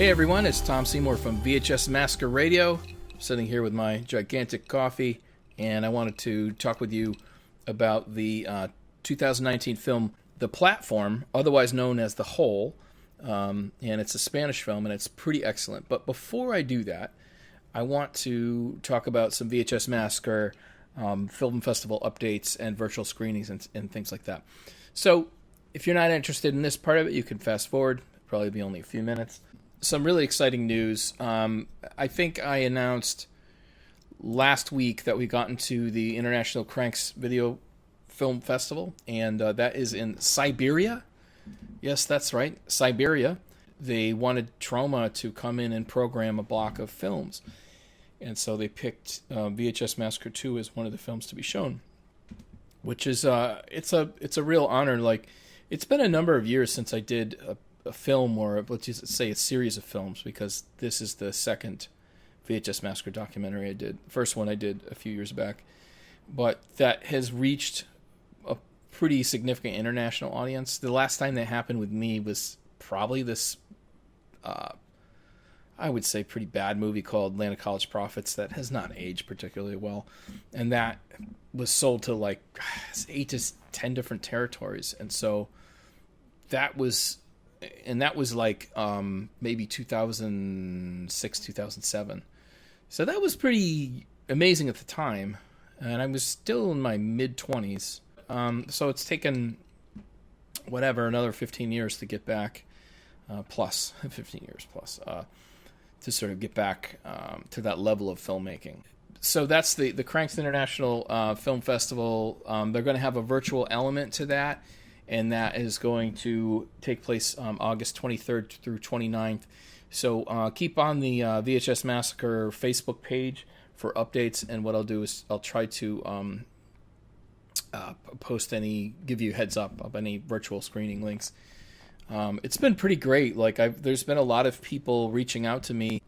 Hey everyone, it's Tom Seymour from VHS Massacre Radio. I'm sitting here with my gigantic coffee, and I wanted to talk with you about the 2019 film The Platform, otherwise known as The Hole, and it's a Spanish film, and it's pretty excellent. But before I do that, I want to talk about some VHS Massacre film festival updates and virtual screenings and things like that. So if you're not interested in this part of it, you can fast forward. It'll probably be only a few minutes. Some really exciting news. I think I announced last week that we got into the International Cranks Video Film Festival, and that is in Siberia. Yes, that's right, Siberia. They wanted Troma to come in and program a block of films, and so they picked VHS Massacre 2 as one of the films to be shown, which is it's a real honor. Like, it's been a number of years since I did a film, or let's just say a series of films, because this is the second VHS Massacre documentary I did. The first one I did a few years back, but that has reached a pretty significant international audience. The last time that happened with me was probably this, I would say, pretty bad movie called Atlanta College Prophets that has not aged particularly well, and that was sold to like 8 to 10 different territories, and so that was like maybe 2006, 2007. So that was pretty amazing at the time, and I was still in my mid-20s. So it's taken, another 15 years to get back, plus 15 years plus, to sort of get back to that level of filmmaking. So that's the Cranks International Film Festival. They're going to have a virtual element to that, and that is going to take place August 23rd through 29th. So keep on the VHS Massacre Facebook page for updates, and what I'll do is I'll try to give you a heads up of any virtual screening links. It's been pretty great. Like, there's been a lot of people reaching out to me,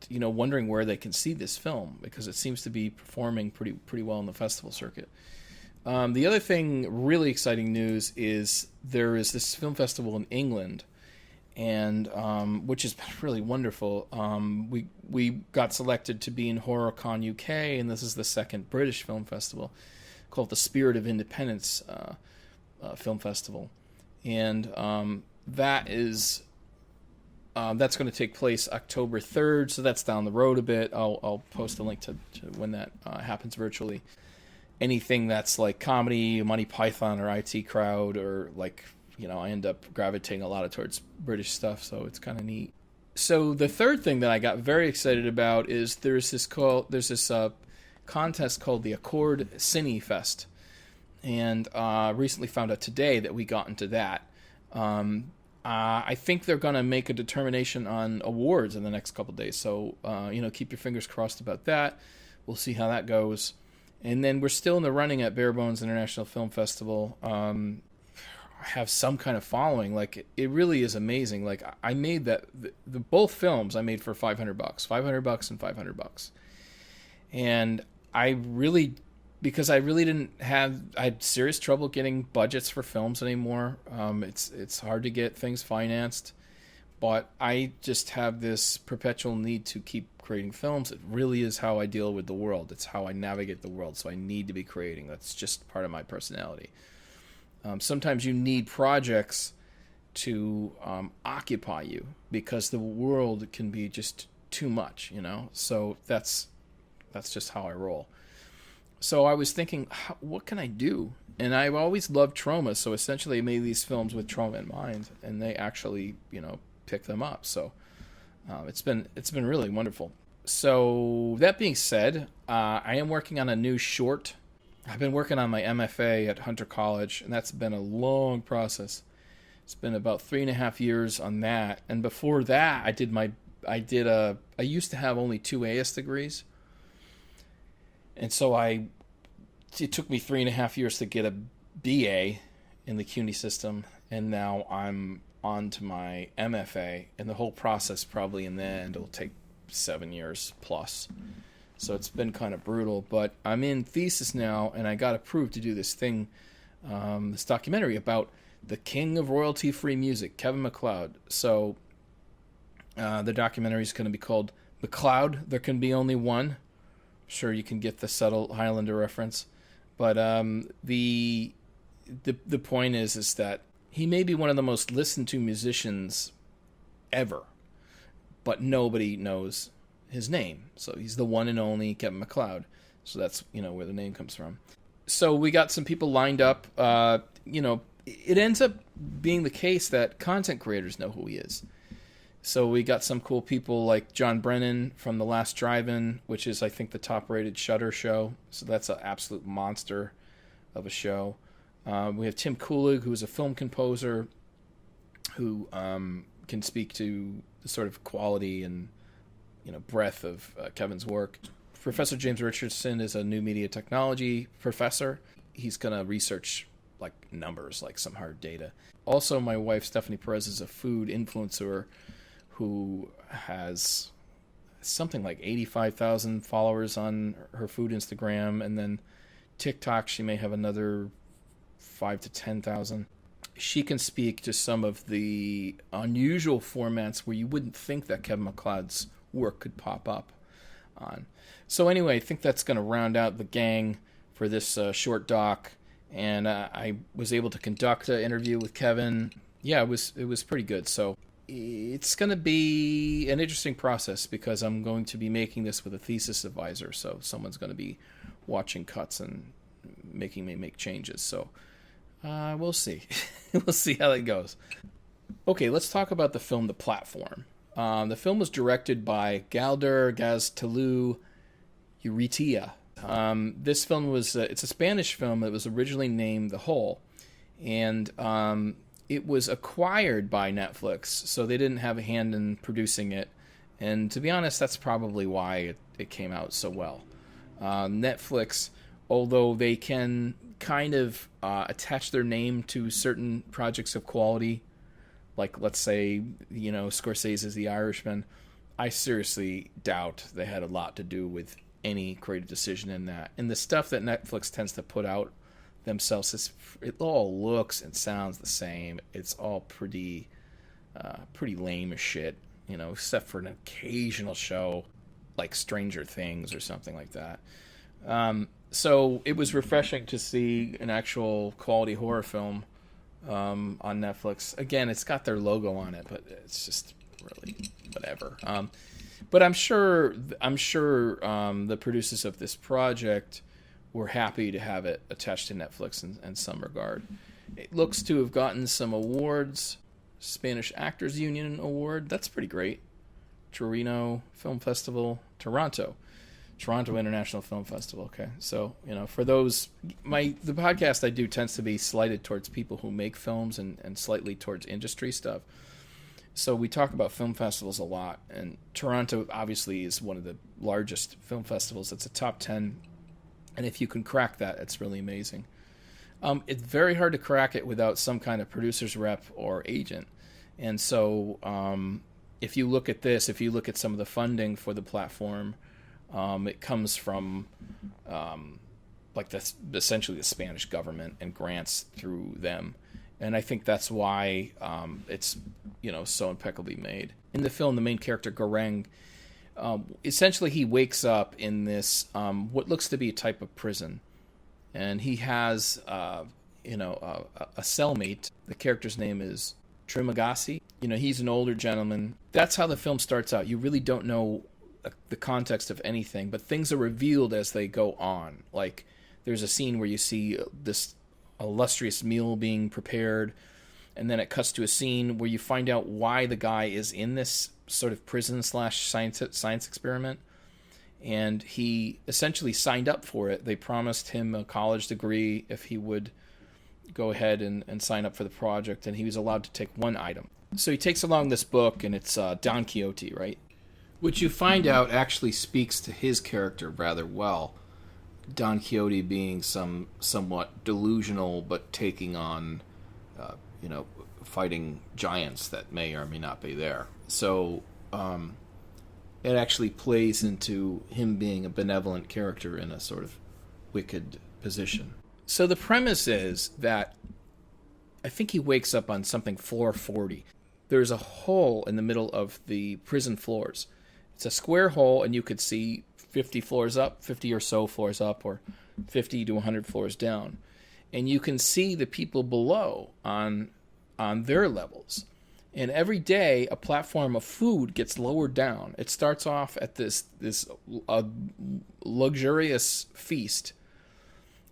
wondering where they can see this film, because it seems to be performing pretty well in the festival circuit. The other thing, really exciting news, is there is this film festival in England, and which has been really wonderful. We got selected to be in HorrorCon UK, and this is the second British film festival, called the Spirit of Independence Film Festival, and that's going to take place October 3rd, so that's down the road a bit. I'll post a link to when that happens virtually. Anything that's like comedy, Monty Python, or IT Crowd, or I end up gravitating a lot towards British stuff, so it's kind of neat. So the third thing that I got very excited about is there's this contest called the Accord Cine Fest, and recently found out today that we got into that. I think they're going to make a determination on awards in the next couple of days, so keep your fingers crossed about that. We'll see how that goes. And then we're still in the running at Bare Bones International Film Festival. I have some kind of following. Like, it really is amazing. Like, I made the both films I made for $500 and $500. And I had serious trouble getting budgets for films anymore. It's hard to get things financed, but I just have this perpetual need to keep creating films. It really is how I deal with the world. It's how I navigate the world, so I need to be creating. That's just part of my personality. Sometimes you need projects to occupy you, because the world can be just too much, so that's just how I roll. So I was thinking, what can I do? And I've always loved Troma, so essentially I made these films with Troma in mind, and they actually, pick them up. So it's been really wonderful. So that being said, I am working on a new short. I've been working on my MFA at Hunter College, and that's been a long process. It's been about 3.5 years on that. And before that, I used to have only 2 AS degrees. And so it took me 3.5 years to get a BA in the CUNY system, and now I'm on to my MFA, and the whole process probably in the end will take 7 years plus. So it's been kind of brutal, but I'm in thesis now, and I got approved to do this thing, this documentary about the king of royalty-free music, Kevin MacLeod. So The documentary is going to be called McCloud. There Can Be Only One. Sure, you can get the subtle Highlander reference, but the point is that he may be one of the most listened to musicians ever, but nobody knows his name. So he's the one and only Kevin MacLeod. So that's, where the name comes from. So we got some people lined up. It ends up being the case that content creators know who he is. So we got some cool people like John Brennan from The Last Drive-In, which is, I think, the top-rated Shudder show. So that's an absolute monster of a show. We have Tim Kulig, who's a film composer who can speak to the sort of quality and breadth of Kevin's work. Professor James Richardson is a new media technology professor. He's going to research like numbers, like some hard data. Also, my wife Stephanie Perez is a food influencer who has something like 85,000 followers on her food Instagram, and then TikTok she may have another 5 to 10,000. She can speak to some of the unusual formats where you wouldn't think that Kevin MacLeod's work could pop up on. So anyway, I think that's going to round out the gang for this short doc, and I was able to conduct an interview with Kevin. Yeah, it was pretty good. So it's going to be an interesting process because I'm going to be making this with a thesis advisor, so someone's going to be watching cuts and making me make changes. So we'll see. We'll see how that goes. Okay, let's talk about the film The Platform. The film was directed by Galder Gaztelu Urrutia. This film was it's a Spanish film that was originally named The Hole, and it was acquired by Netflix, so they didn't have a hand in producing it. And to be honest, that's probably why it came out so well. Netflix, although they can kind of attach their name to certain projects of quality, like let's say, Scorsese's The Irishman, I seriously doubt they had a lot to do with any creative decision in that. And the stuff that Netflix tends to put out themselves, it all looks and sounds the same. It's all pretty lame as shit, except for an occasional show like Stranger Things or something like that. So it was refreshing to see an actual quality horror film on Netflix. Again, it's got their logo on it, but it's just really whatever. But I'm sure the producers of this project were happy to have it attached to Netflix in some regard. It looks to have gotten some awards. Spanish Actors Union Award. That's pretty great. Torino Film Festival. Toronto International Film Festival. Okay, so for those, the podcast I do tends to be slighted towards people who make films and slightly towards industry stuff. So we talk about film festivals a lot, and Toronto obviously is one of the largest film festivals. It's a top 10, and if you can crack that, it's really amazing. It's very hard to crack it without some kind of producer's rep or agent. And so if you look at this, if you look at some of the funding for the platform, it comes from essentially the Spanish government and grants through them. And I think that's why it's so impeccably made. In the film, the main character, Goreng, essentially he wakes up in this what looks to be a type of prison. And he has a cellmate. The character's name is Trimagasi. He's an older gentleman. That's how the film starts out. You really don't know the context of anything, but things are revealed as they go on. Like, there's a scene where you see this illustrious meal being prepared, and then it cuts to a scene where you find out why the guy is in this sort of prison / science experiment, and he essentially signed up for it. They promised him a college degree if he would go ahead and sign up for the project, and he was allowed to take one item. So he takes along this book, and it's Don Quixote, right? Which you find out actually speaks to his character rather well. Don Quixote being somewhat delusional, but taking on, fighting giants that may or may not be there. So it actually plays into him being a benevolent character in a sort of wicked position. So the premise is that I think he wakes up on something floor 40. there's a hole in the middle of the prison floors. It's a square hole, and you could see 50 floors up, 50 or so floors up, or 50 to 100 floors down. And you can see the people below on their levels. And every day, a platform of food gets lowered down. It starts off at this luxurious feast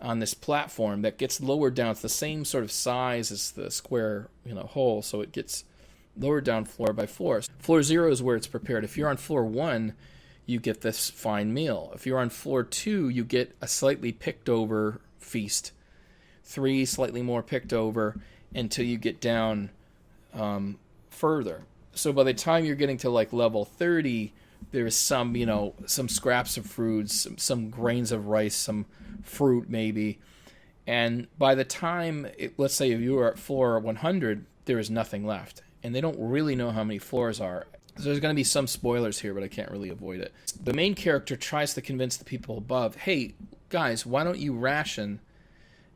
on this platform that gets lowered down. It's the same sort of size as the square, hole, so it gets lowered down floor by floor. Floor 0 is where it's prepared. If you're on floor 1, you get this fine meal. If you're on floor 2, you get a slightly picked over feast. 3, slightly more picked over, until you get down further. So by the time you're getting to like level 30, there's some, some scraps of fruits, some grains of rice, some fruit maybe. And by the time, let's say if you were at floor 100, there is nothing left. And they don't really know how many floors are. So there's going to be some spoilers here, but I can't really avoid it. The main character tries to convince the people above, hey, guys, why don't you ration?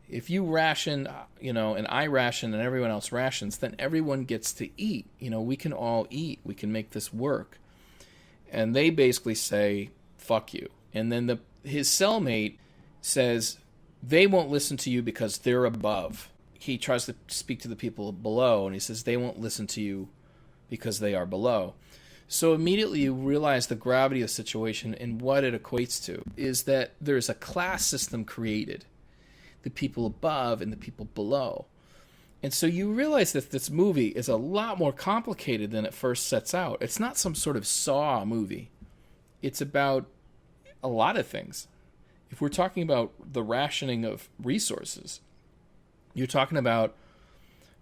If you ration, and I ration and everyone else rations, then everyone gets to eat. We can all eat. We can make this work. And they basically say, fuck you. And then his cellmate says, they won't listen to you because they're above. He tries to speak to the people below, and he says, they won't listen to you because they are below. So immediately you realize the gravity of the situation, and what it equates to is that there's a class system created. The people above and the people below. And so you realize that this movie is a lot more complicated than it first sets out. It's not some sort of Saw movie. It's about a lot of things. If we're talking about the rationing of resources, you're talking about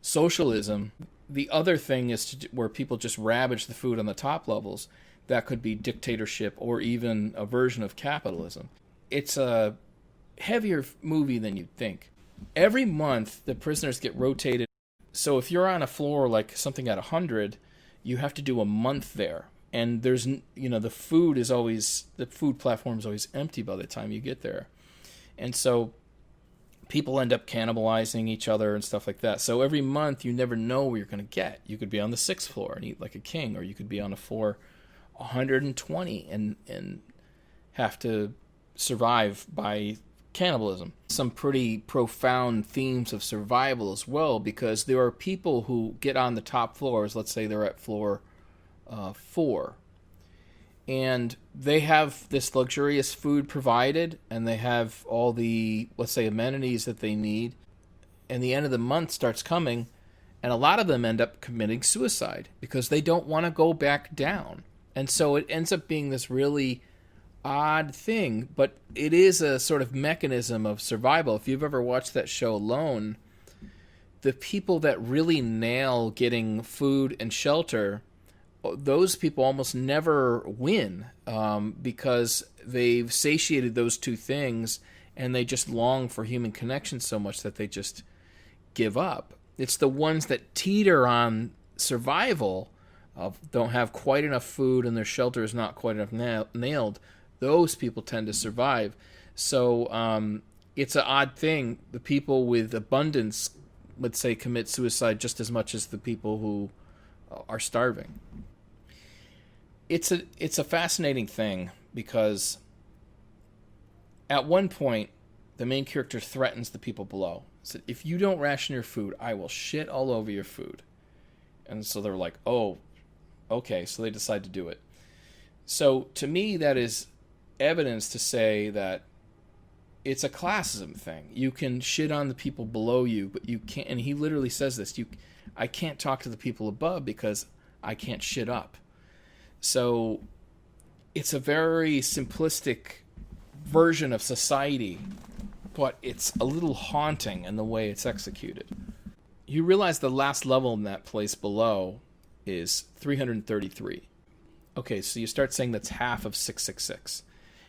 socialism. The other thing is where people just ravage the food on the top levels. That could be dictatorship or even a version of capitalism. It's a heavier movie than you'd think. Every month, the prisoners get rotated. So if you're on a floor like something at 100, you have to do a month there. And there's, the food platform is always empty by the time you get there. And so people end up cannibalizing each other and stuff like that. So every month, you never know where you're going to get. You could be on the 6th floor and eat like a king, or you could be on a floor 120 and have to survive by cannibalism. Some pretty profound themes of survival as well, because there are people who get on the top floors. Let's say they're at floor 4, and they have this luxurious food provided, and they have all the, let's say, amenities that they need, and the end of the month starts coming, and a lot of them end up committing suicide because they don't want to go back down. And so it ends up being this really odd thing, but it is a sort of mechanism of survival. If you've ever watched that show Alone, the people that really nail getting food and shelter, those people almost never win because they've satiated those two things, and they just long for human connection so much that they just give up. It's the ones that teeter on survival, don't have quite enough food and their shelter is not quite enough nailed. Those people tend to survive. So it's an odd thing. The people with abundance, let's say, commit suicide just as much as the people who are starving. It's a fascinating thing because at one point, the main character threatens the people below. He said, if you don't ration your food, I will shit all over your food. And so they're like, oh, okay. So they decide to do it. So to me, that is evidence to say that it's a classism thing. You can shit on the people below you, but you can't. And he literally says this: I can't talk to the people above because I can't shit up. So it's a very simplistic version of society, but it's a little haunting in the way it's executed. You realize the last level in that place below is 333. Okay, so you start saying that's half of 666.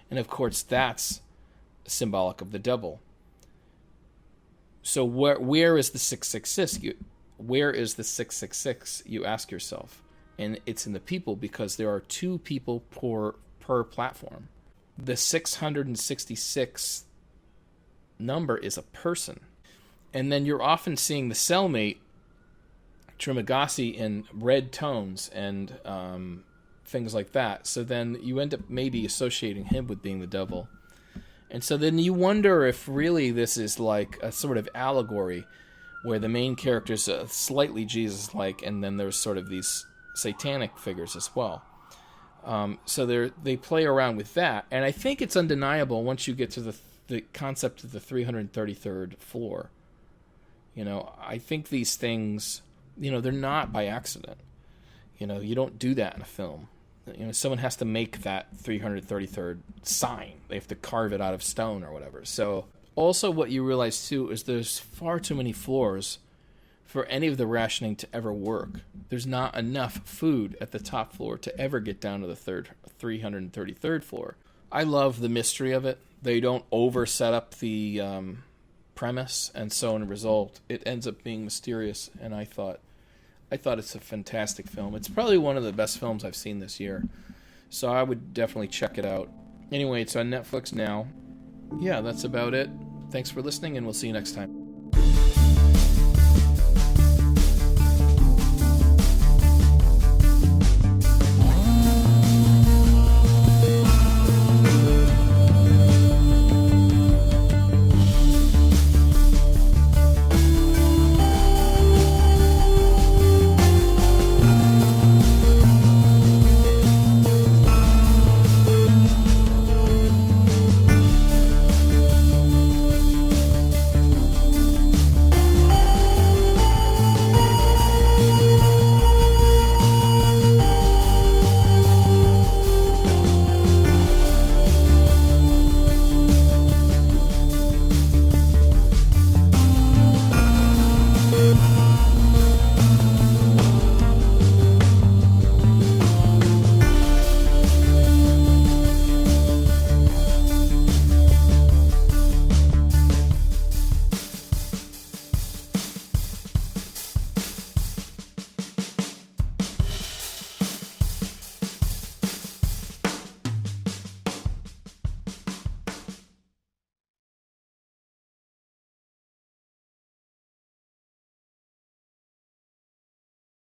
And of course, that's symbolic of the devil. So where is the 666? Where is the 666, you ask yourself? And it's in the people, because there are 2 people per platform. The 666 number is a person. And then you're often seeing the cellmate Trimagasi in red tones and things like that. So then you end up maybe associating him with being the devil. And so then you wonder if really this is like a sort of allegory where the main character's slightly Jesus-like, and then there's sort of these satanic figures as well. So they play around with that. And I think it's undeniable once you get to the concept of the 333rd floor. I think these things, they're not by accident. You don't do that in a film. Someone has to make that 333rd sign. They have to carve it out of stone or whatever. So also what you realize too is there's far too many floors for any of the rationing to ever work. There's not enough food at the top floor to ever get down to the 333rd floor. I love the mystery of it. They don't over set up the premise, and so in a result, it ends up being mysterious. And I thought it's a fantastic film. It's probably one of the best films I've seen this year, so I would definitely check it out. Anyway, it's on Netflix now. Yeah, that's about it. Thanks for listening, and we'll see you next time.